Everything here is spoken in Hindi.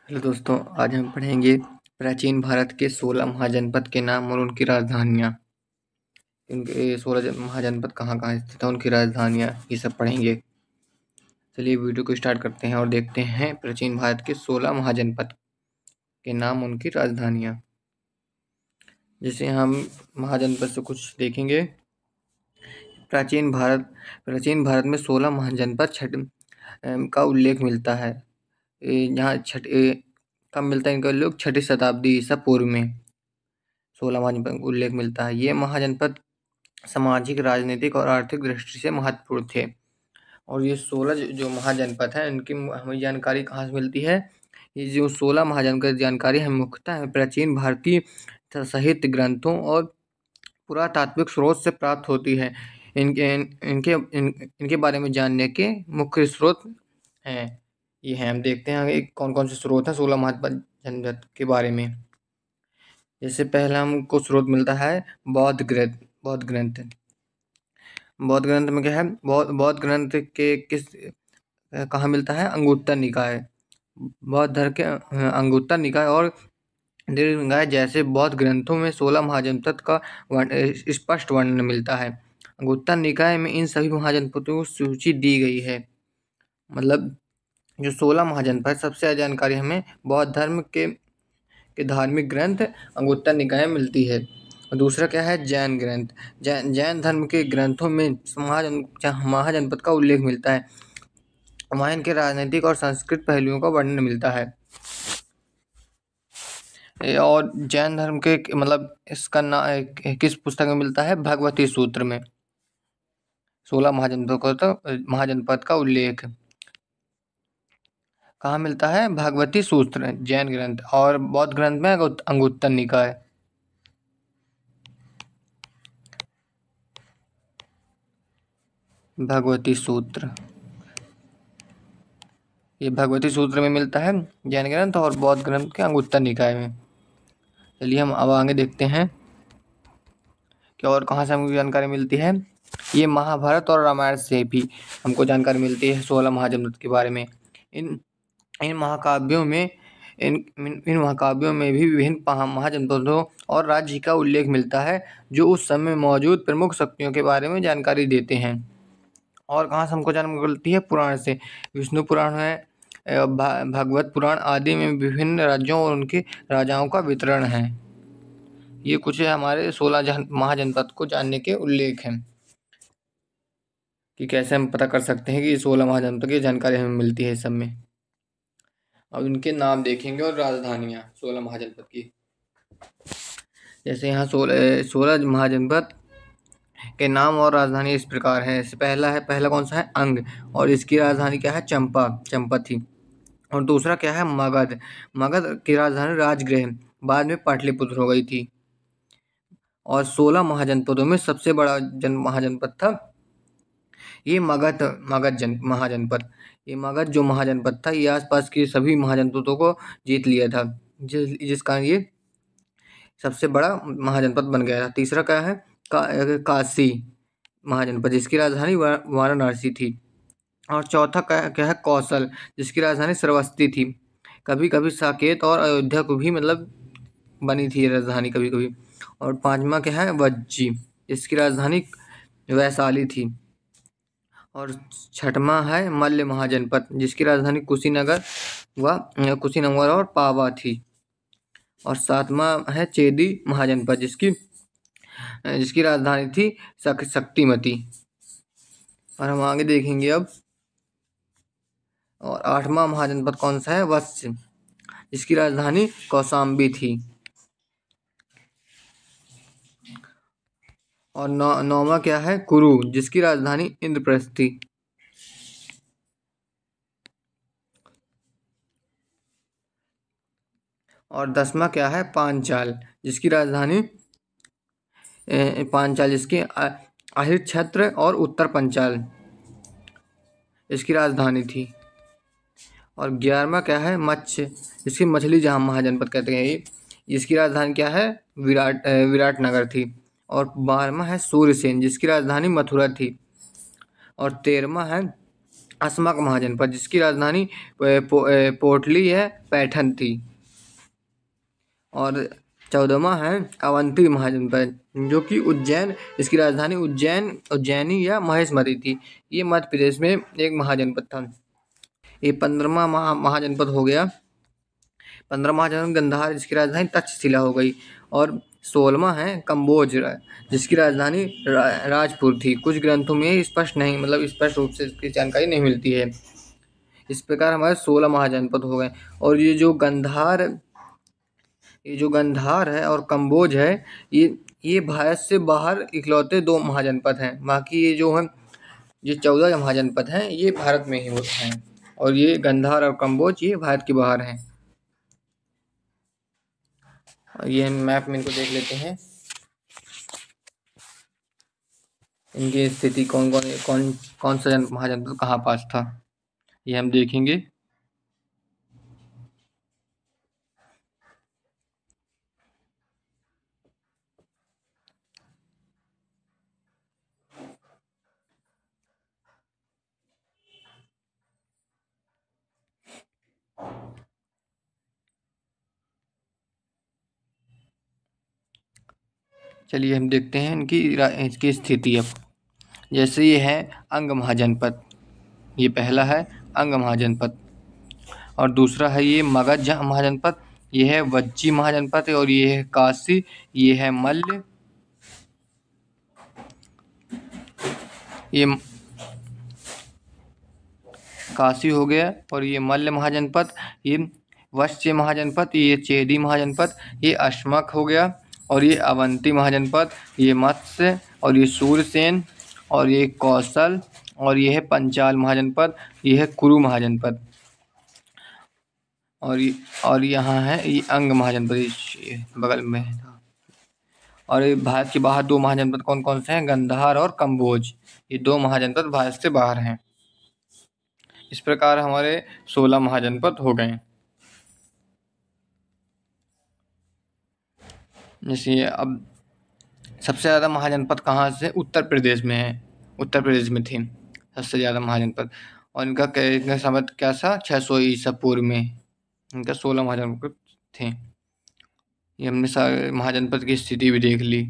हेलो दोस्तों, आज हम पढ़ेंगे प्राचीन भारत के 16 महाजनपद के नाम और उनकी राजधानियाँ। इनके 16 महाजनपद कहाँ कहाँ स्थित हैं, उनकी राजधानियाँ, ये सब पढ़ेंगे। चलिए वीडियो को स्टार्ट करते हैं और देखते हैं प्राचीन भारत के 16 महाजनपद के नाम, उनकी राजधानियाँ। जैसे हम महाजनपद से कुछ देखेंगे। प्राचीन भारत में 16 महाजनपद छठ का उल्लेख मिलता है। यहाँ कब मिलता है इनका उल्लेख? 6ठी शताब्दी ईसा पूर्व में 16 महाजनपद का उल्लेख मिलता है। ये महाजनपद सामाजिक, राजनीतिक और आर्थिक दृष्टि से महत्वपूर्ण थे। और ये 16 जो महाजनपद हैं, इनकी हमें जानकारी कहाँ से मिलती है? ये जो 16 महाजनपद की जानकारी हमें मुख्यतः प्राचीन भारतीय साहित्य ग्रंथों और पुरातात्विक स्रोत से प्राप्त होती है। इनके बारे में जानने के मुख्य स्रोत हैं ये हैं। हम देखते हैं कौन कौन से स्रोत हैं 16 महाजनपद के बारे में। जैसे पहला हमको स्रोत मिलता है बौद्ध ग्रंथ। बौद्ध ग्रंथ में क्या है? बौद्ध ग्रंथ के किस कहाँ मिलता है? अंगुत्तर निकाय। बौद्ध धर्म के अंगुत्तर निकाय और दीर्घ निकाय जैसे बौद्ध ग्रंथों में 16 महाजनपद का स्पष्ट वर्णन मिलता है। अंगुत्तर निकाय में इन सभी महाजनपदों की सूची दी गई है। मतलब जो 16 महाजनपद, सबसे ज़्यादा जानकारी हमें बौद्ध धर्म के धार्मिक ग्रंथ अंगुत्तर निकाय में मिलती है। और दूसरा क्या है? जैन ग्रंथ। जैन धर्म के ग्रंथों में महाजनपद का उल्लेख मिलता है। वहाँ इनके राजनीतिक और सांस्कृतिक पहलुओं का वर्णन मिलता है। और जैन धर्म के मतलब इसका किस पुस्तक में मिलता है? भगवती सूत्र में 16 महाजनपद का उल्लेख कहाँ मिलता है? भगवती सूत्र, जैन ग्रंथ। और बौद्ध ग्रंथ में अंगुत्तर निकाय। भगवती सूत्र, ये भगवती सूत्र में मिलता है जैन ग्रंथ, और बौद्ध ग्रंथ के अंगुत्तर निकाय में। चलिए हम अब आगे देखते हैं कि और कहाँ से हमको जानकारी मिलती है। ये महाभारत और रामायण से भी हमको जानकारी मिलती है 16 महाजनपद के बारे में। इन महाकाव्यों में भी विभिन्न महाजनपदों और राज्य का उल्लेख मिलता है, जो उस समय मौजूद प्रमुख शक्तियों के बारे में जानकारी देते हैं। और कहाँ से हमको जानकारी मिलती है? पुराण से। विष्णु पुराण है, भागवत पुराण आदि में विभिन्न राज्यों और उनके राजाओं का वितरण है। ये कुछ हमारे 16 महाजनपद को जानने के उल्लेख हैं कि कैसे हम पता कर सकते हैं कि ये 16 महाजनपद की जानकारी हमें मिलती है इस सब में। अब इनके नाम देखेंगे और राजधानियाँ 16 महाजनपद की। जैसे यहाँ 16 महाजनपद के नाम और राजधानी इस प्रकार है। पहला कौन सा है? अंग, और इसकी राजधानी क्या है? चंपाथी। और दूसरा क्या है? मगध की राजधानी राजगृह, बाद में पाटलिपुत्र हो गई थी। और 16 महाजनपदों में सबसे बड़ा महाजनपद था ये मगध महाजनपद। ये मगध जो महाजनपद था, ये आसपास के सभी महाजनपदों को जीत लिया था, जिस कारण ये सबसे बड़ा महाजनपद बन गया था। तीसरा क्या है? काशी महाजनपद, जिसकी राजधानी वाराणसी थी। और चौथा क्या है? कौशल, जिसकी राजधानी श्रावस्ती थी। कभी कभी साकेत और अयोध्या को भी मतलब बनी थी राजधानी कभी कभी। और पांचवा क्या है? वज्जी, जिसकी राजधानी वैशाली थी। और छठवां है मल्ल महाजनपद, जिसकी राजधानी कुशीनगर और पावा थी। और सातवां है चेदी महाजनपद, जिसकी राजधानी थी शक्तिमती। और हम आगे देखेंगे अब। और आठवां महाजनपद कौन सा है? वत्स, जिसकी राजधानी कौशाम्बी थी। और नौवां क्या है? कुरु, जिसकी राजधानी इंद्रप्रस्थ थी। और 10वां क्या है? पांचाल, जिसकी राजधानी जिसकी आहिर छत्र और उत्तर पंचाल इसकी राजधानी थी। और 11वां क्या है? मत्स्य, जिसकी मछली जहाँ महाजनपद कहते हैं ये, जिसकी राजधानी क्या है? विराटनगर थी। और 12वां है सूर्यसेन, जिसकी राजधानी मथुरा थी। और 13वां है अस्मक महाजनपद, जिसकी राजधानी पोटली है पैठन थी। और 14वां है अवंती महाजनपद, जो कि उज्जैन, इसकी राजधानी उज्जैनी या महेशमती थी। ये मध्य प्रदेश में एक महाजनपद था। ये 15वां महाजनपद हो गया। 15वां महाजनपद गंधार, जिसकी राजधानी तक्षशिला हो गई। और 16वां है कम्बोज, जिसकी राजधानी राजपुर थी। कुछ ग्रंथों में स्पष्ट नहीं, मतलब स्पष्ट रूप से इसकी जानकारी नहीं मिलती है। इस प्रकार हमारे 16 महाजनपद हो गए। और ये जो गंधार है और कम्बोज है, ये भारत से बाहर इकलौते 2 महाजनपद हैं। बाकी ये 14 महाजनपद हैं, ये भारत में ही होते हैं। और ये गंधार और कम्बोज ये भारत के बाहर हैं। और ये हम मैप में इनको देख लेते हैं, इनकी स्थिति कौन सा महाजनपद कहाँ पास था, ये हम देखेंगे। चलिए हम देखते हैं इसकी स्थिति। अब जैसे ये है अंग महाजनपद, ये पहला है अंग महाजनपद। और दूसरा है ये मगध महाजनपद, ये है वज्जी महाजनपद। और ये है काशी, ये है मल्ल, ये काशी हो गया। और ये मल्ल महाजनपद, ये वश्य महाजनपद, ये चेदी महाजनपद, ये अश्मक हो गया। और ये अवंती महाजनपद, ये मत्स्य, और ये सूरसेन, और ये कौशल, और ये है पंचाल महाजनपद, ये है कुरु महाजनपद। और यहाँ है ये अंग महाजनपद, ये बगल में है। और ये भारत के बाहर 2 महाजनपद कौन कौन से हैं, गंधार और कम्बोज, ये 2 महाजनपद भारत से बाहर हैं। इस प्रकार हमारे 16 महाजनपद हो गए। जैसे अब सबसे ज़्यादा महाजनपद कहाँ से, उत्तर प्रदेश में है, उत्तर प्रदेश में थे सबसे ज़्यादा महाजनपद। और इनका समय क्या था, 600 ईसा पूर्व में इनका 16 महाजनपद थे। ये हमने सारे महाजनपद की स्थिति भी देख ली।